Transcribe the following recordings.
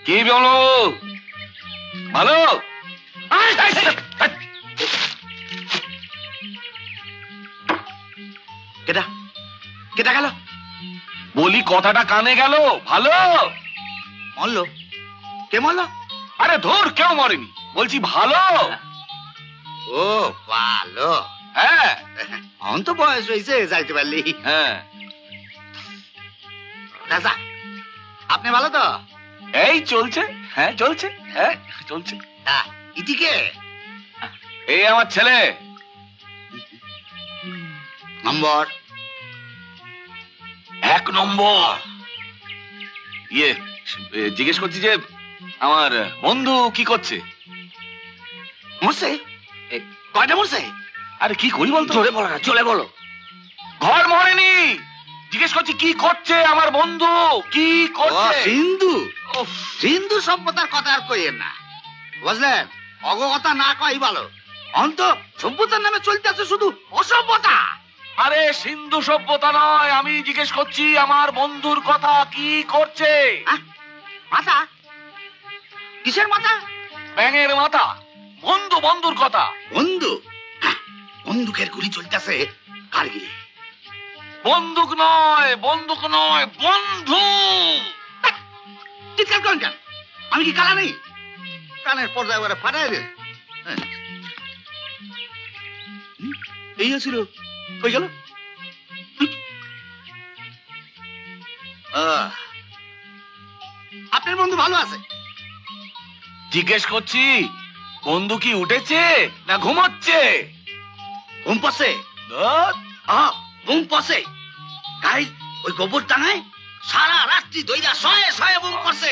কি বলো? ভালো? কেটা কেটা গেল? বলি কথাটা কানে গেল। ভালো? মরলো? কে মরলো? আরে ধর, কেউ মরেনি, বলছি ভালো। ও ভালো। হ্যাঁ, এখন তো বয়স হয়েছে, যাইতে পারলি। হ্যাঁ। দাদা, আপনি ভালো তো? এই চলছে। হ্যাঁ চলছে, হ্যাঁ চলছে। ইটিকে এই আমার ছেলে। নম্বর 1 নম্বর। ইয়ে, জিজ্ঞেস করছি যে আমার বন্ধু কি করছে? মরছে? কয়টা মরছে? আরে কি করি বলতো? জোরে বলো না, চলে বলো। ঘর মরেনি, জিজ্ঞেস করছি কি করছে আমার বন্ধু, কি করছে? সিন্ধু সিন্ধু সভ্যতার কথা আর কইেন না, বুঝলেন? অগকথা না কই ভালো। অন্ত সভ্যতার নামে চলতেছে শুধু অসভ্যতা। আরে সিন্ধু সভ্যতা নয়, আমি জিজ্ঞেস করছি আমার বন্ধুর কথা, কি করছে? মাথা? কিসের মাথা? ব্যাঙের মাথা। বন্ধু, বন্ধুর কথা। বন্ধু? বন্দুকের গুলি চলতেছে কারগিলে। বন্দুক নয়, বন্দুক নয়, বন্ধু। চিৎকার করেন কেন? আমি কি কালা নেই? কানের পর্দা এবারে ফাটাই দে। এই ছিল, হয়ে গেল। আপনার বন্ধু ভালো আছে? জিজ্ঞেস করছি বন্ধু কি উঠেছে না ঘুমাচ্ছে? ঘুম পাচ্ছে? ঘুম পাচ্ছে। গাই ওই গোবর টাঙায় সারা রাত্রি দইরা শয়ে শয়ে বুম করছে।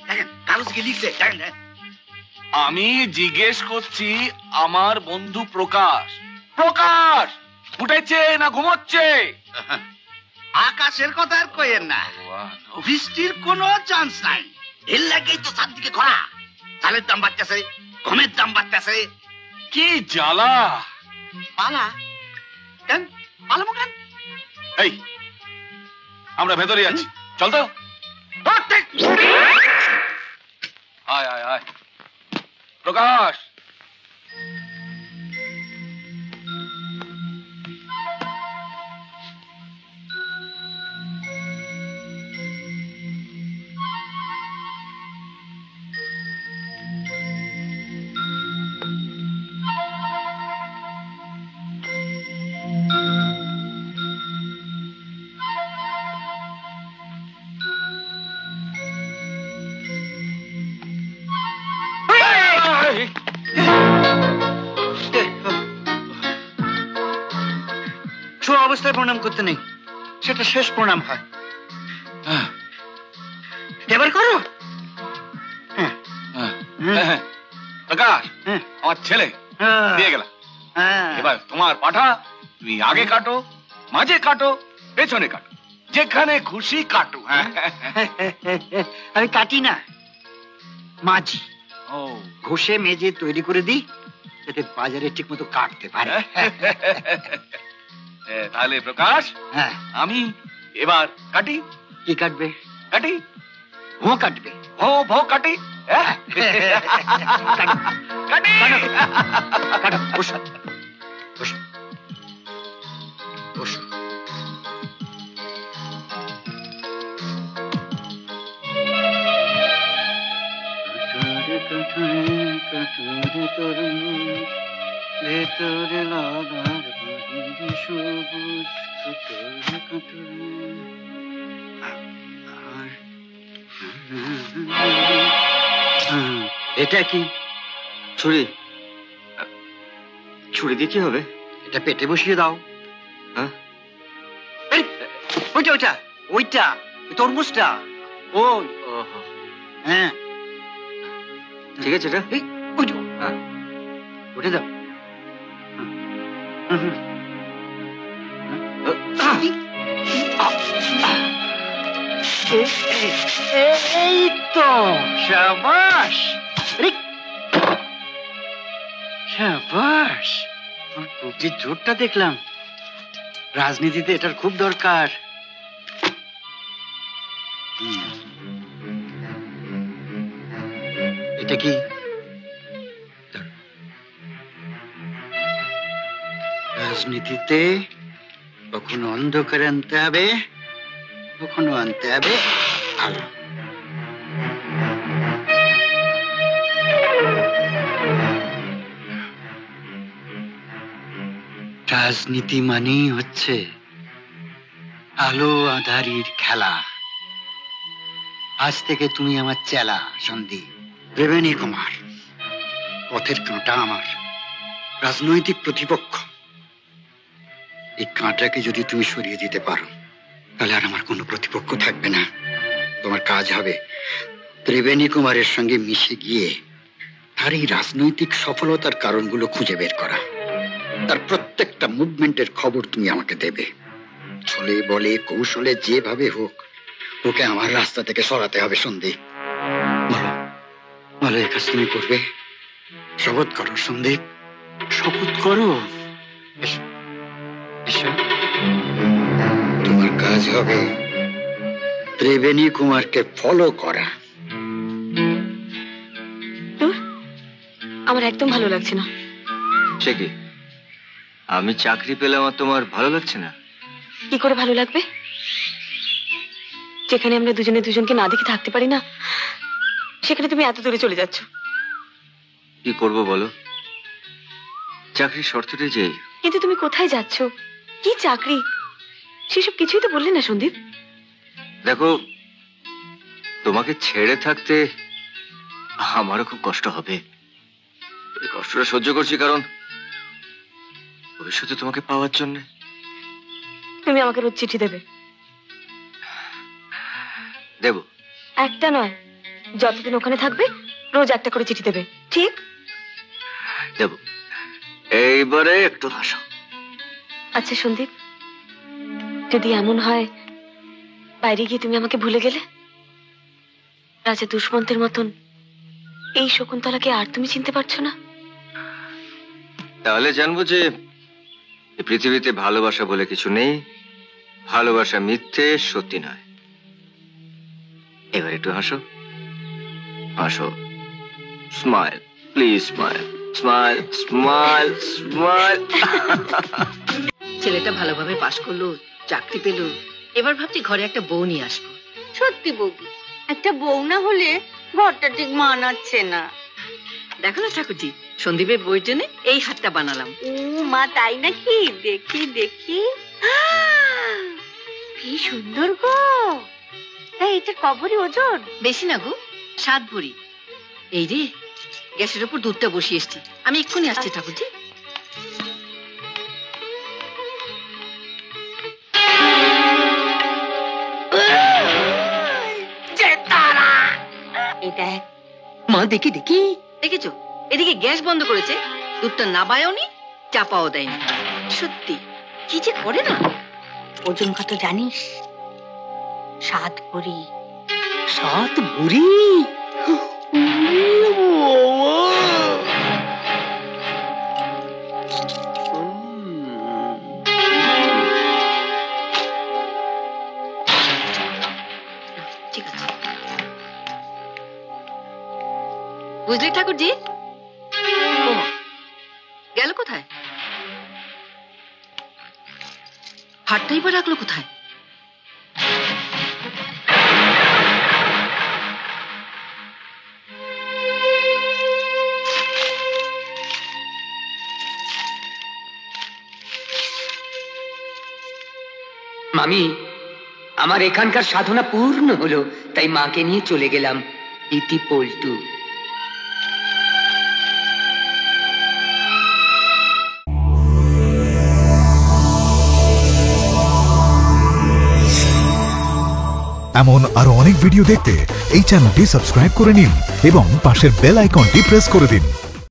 দেখেন কাগজ কি লিখছে, দেখেন। আমি জিজ্ঞেস করছি আমার বন্ধু প্রকাশ, প্রকাশ উঠেছে না ঘুমাচ্ছে? আকাশের কথা আর কইেন না, বৃষ্টির কোনো চান্স নাই। এর লাগেই তো চারদিকে খরা। চালের দাম বাড়তেছে, গমের দাম বাড়তেছে। কি জ্বালা। পালা কেন? পালামো কেন? এই আমরা ভেতরে আছি, চল তো। আয় আয় আয় প্রকাশ। অবস্থায় প্রণাম করতে নেই, সেটা শেষ প্রণাম হয়। এবার করো। প্রকাশ, আমার ছেলে দিয়ে গেলাম। এবার তোমার পাঠা, তুমি আগে কাটো, মাঝে কাটো, পেছনে কাটো, যেখানে খুশি কাটো। আমি কাটি না, মাঝি। ঘষে মেজে তৈরি করে দিই, যাতে বাজারে ঠিক মতো কাটতে পারে। তাহলে প্রকাশ, আমি এবার কাটি। কি কাটবে? কাটি, ভো কাটবে। ভো কাটি, কাটি। বসো বসো বসো। ভেতরে লাগার বাহিরে সবুজ এটা কি? ছুরি? ছুরি দিয়ে কি হবে? এটা পেটে বসিয়ে দাও। ওইটা ওইটা ওইটা তরমুজটা। ও হ্যাঁ ঠিক আছে, এটা উঠে দাও। এই তো শাবাশ, শাবাশ। বুদ্ধির জোরটা দেখলাম, রাজনীতিতে এটার খুব দরকার। এটা কি? রাজনীতিতে কখনো অন্ধকার আনতে হবে, কখনো আনতে হবে আলো। রাজনীতি মানেই হচ্ছে আলো আঁধারির খেলা। আজ থেকে তুমি আমার চেলা সন্দীপ, ত্রিবেণী কুমার। পথের কাঁটা আমার, রাজনৈতিক প্রতিপক্ষ। এই কাঁটাকে যদি তুমি সরিয়ে দিতে পারো, তাহলে আর আমার কোনো প্রতিপক্ষ থাকবে না। তোমার কাজ হবে ত্রিবেণী কুমারের সঙ্গে মিশে গিয়ে তার এই রাজনৈতিক সফলতার কারণগুলো খুঁজে বের করা। তার প্রত্যেকটা মুভমেন্টের খবর তুমি আমাকে দেবে। ছলে বলে কৌশলে যেভাবে হোক ওকে আমার রাস্তা থেকে সরাতে হবে সন্দীপ। বলো বলো, এই কাজ তুমি করবে? শপথ করো সন্দীপ, শপথ করো। তোমার কাজ হবে ত্রিবেণী কুমারকে ফলো করা। আমার একদম ভালো লাগছে না। সে কি, আমি চাকরি পেলাম আর তোমার ভালো লাগছে না? কি করে ভালো লাগবে, যেখানে আমরা দুজনে দুজনকে না দেখে থাকতে পারি না, সেখানে তুমি এত দূরে চলে যাচ্ছ। কি করবো বলো, চাকরির শর্তটা যে। কিন্তু তুমি কোথায় যাচ্ছ, কি চাকরি, সেসব কিছুই তো বললে না সন্দীপ। দেখো, তোমাকে ছেড়ে থাকতে আমারও খুব কষ্ট হবে। এই কষ্টটা সহ্য করছি কারণ ভবিষ্যতে তোমাকে পাওয়ার জন্য। তুমি আমাকে রোজ চিঠি দেবে? দেব। একটা নয়, যতদিন ওখানে থাকবে রোজ একটা করে চিঠি দেবে, ঠিক? দেব। এইবারে একটু হাসো। আচ্ছা সন্দীপ, যদি এমন হয় বাইরে গিয়ে তুমি আমাকে ভুলে গেলে, রাজা দুষ্মন্তের মতন এই শকুন্তলাকে আর তুমি চিনতে পারছো না, তাহলে জানবো যে এই পৃথিবীতে ভালোবাসা বলে কিছু নেই, ভালোবাসা মিথ্যে, সত্যি নয়। এবার একটু হাসো, হাসো, smile, please smile, smile, smile, smile. ছেলেটা ভালোভাবে পাশ করলো, চাকরি পেলো, এবার ভাবছি ঘরে একটা বউ নিয়ে আসবো। সত্যি বৌদি, একটা বউ না হলে ঘরটা ঠিক মানাচ্ছে না। দেখো না ঠাকুরজি, সন্দীপের বইয়ের জন্য এই হাতটা বানালাম। ও মা, তাই নাকি? দেখি দেখি, কি সুন্দর গো। এটার কবরই ওজন? বেশি না গো, 7 ভরি। এই রে, গ্যাসের উপর দুধটা বসিয়ে এসছি, আমি এক্ষুনি আসছি ঠাকুরজি। মা দেখি দেখি, দেখেছো এদিকে গ্যাস বন্ধ করেছে, দুধটা নাবায়ও নি, চাপাও দেয়নি। সত্যি কি যে করে না। ওজন কত জানিস? 7 ভরি। 7 ভরি? ঠিক আছে, বুঝলি ঠাকুরজি? গেল কোথায়? হাটটাই বা রাখলো কোথায়? মামি, আমার এখানকার সাধনা পূর্ণ হলো, তাই মাকে নিয়ে চলে গেলাম। ইতি পল্টু। এমন আরো অনেক ভিডিও দেখতে এই চ্যানেলটি সাবস্ক্রাইব করে নিন এবং পাশের বেল আইকনটি প্রেস করে দিন।